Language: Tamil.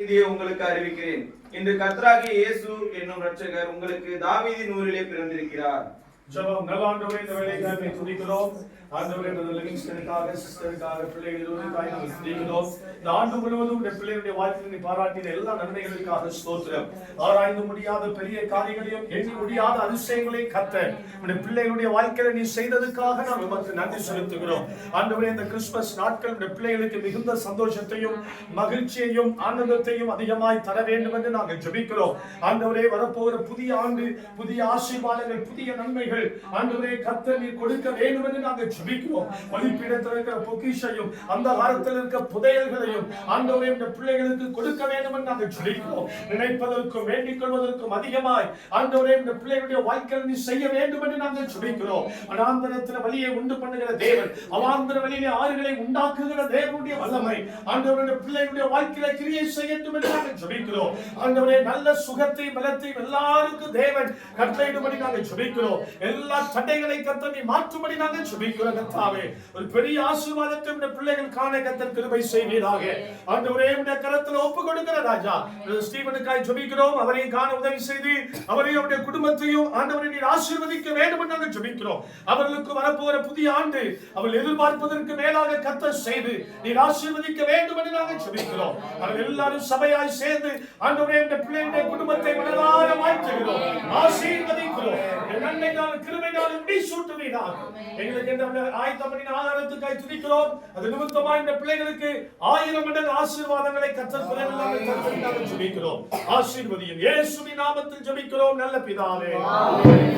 இதை உங்களுக்கு அறிவிக்கிறேன். இன்று கர்த்தராகிய இயேசு என்னும் இரட்சகர் உங்களுக்கு தாவீதின் ஊரிலே பிறந்திருக்கிறார். ஜெபம். நல்ல ஆண்டவரே, இந்த வேளைக்காக துதிக்கிறோம். ஆண்டவரே, லிவிங்ஸ்டனுக்காக, சிஸ்டருக்காக, பிள்ளைகளுக்காக நாங்கள் துதிக்கிறோம். இந்த ஆண்டு முழுவதும் இந்த பிள்ளைகளுடைய வாழ்க்கையை பாராட்டின எல்லா நன்மைகளுக்காக ஸ்தோத்திரம். ஆராய்ந்து முடியாத பெரிய காரியங்களையும் எண்ணி முடியாத அதிசயங்களையும் கர்த்தர் இந்த பிள்ளைகளுடைய வாழ்க்கையில நீ செய்ததுக்காக நாம் உமக்கு நன்றி செலுத்துகிறோம். ஆண்டவரே, இந்த கிறிஸ்துமஸ் நாட்கள் இந்த பிள்ளைகளுக்கு மிகுந்த சந்தோஷத்தையும் மகிழ்ச்சியையும் ஆனந்தத்தையும் அதிகமாய் தர வேண்டும் என்று நாங்கள் ஜெபிக்கிறோம். ஆண்டவரே, வரப்போகிற புதிய ஆண்டு, புதிய ஆசீர்வாதங்கள், புதிய நன்மைகள் ஆண்டவரே கர்த்தர் நீர் கொடுக்க வேண்டும் என்று நாங்கள் ஜெபிக்கிறோம். ஒளிப்பீடத்தில் இருக்கிற பொக்கிஷையும் அந்த காலத்தில் இருக்கிற புதையல்களையும் ஆண்டவரே இந்த பிள்ளைகளுக்கு கொடுக்க வேண்டும் என்று நாங்கள் ஜெபிக்கிறோம். நினைப்பதற்கும் வேண்டிக் கொள்வதற்கும் அதிகமாய் ஆண்டவரே இந்த பிள்ளைகளுடைய வாழ்க்கையில் நீ செய்ய வேண்டும் என்று நாங்கள் ஜெபிக்கிறோம். அனாந்தரத்தில் வழியை உண்டு பண்ணுகிற தேவன், அவாந்தர வழியிலே ஆறுகளை உண்டாக்குகிற தேவனுடைய வல்லமை ஆண்டவரே இந்த பிள்ளைகளுடைய வாழ்க்கையில கிரியை செய்யட்டும் என்று நாங்கள் ஜெபிக்கிறோம். ஆண்டவரே, நல்ல சுகத்தையும் பலத்தையும் எல்லாருக்கும் தேவன் கட்டளையிடும்படி நாங்கள் ஜெபிக்கிறோம். எல்லா தடைகளை கர்த்தர் நீ மாற்றும்படி நாங்கள் ஜெபிக்கிறோம். கர்த்தாவே, ஒரு பெரிய ஆசீர்வாதத்தை இந்த பிள்ளைகள் காண கர்த்தர் கிருபை செய்வீராக. ஆண்டவரே, உம்முடைய கரத்தில் ஒப்பு கொடுக்கிற ராஜா ஸ்டீவனுக்காய் ஜெபிக்கிறோம். அவரையும் காண உதவி செய்து அவரையும் அவருடைய குடும்பத்தையும் ஆண்டவரை நீர் ஆசீர்வதிக்க வேண்டும் என்று நாங்கள் ஜெபிக்கிறோம். அவர்களுக்கு வரப்போகிற புதிய ஆண்டு அவர்கள் எதிர்பார்ப்பதற்கு மேலாக கர்த்தர் செய்து நீர் ஆசீர்வதிக்க வேண்டும் என்று நாங்கள் ஜெபிக்கிறோம். அவர்கள் எல்லாரும் சபையாய் சேர்ந்து ஆண்டவரே இந்த பிள்ளைகளுடைய குடும்பத்தை மனதார வாழ்த்துகிறோம், ஆசீர்வதிக்கிறோம். நன்மைக்கான கிருபைக்கான முடிசூட்டுவீராக. எங்களுக்கு இந்த ஆயத்தம் பண்ணின ஆதாரத்துக்காய் துதிக்கிறோம். அது நிமித்தமாய் இந்த பிள்ளைகளுக்கு 1000 மடங்கு ஆசீர்வாதங்களை கர்த்தர் குறைவில்லாமல் தரும்படி ஜெபிக்கிறோம். ஆசீர்வதியும் இயேசுவின் நாமத்தில் ஜெபிக்கிறோம் நல்ல பிதாவே. ஆமென்.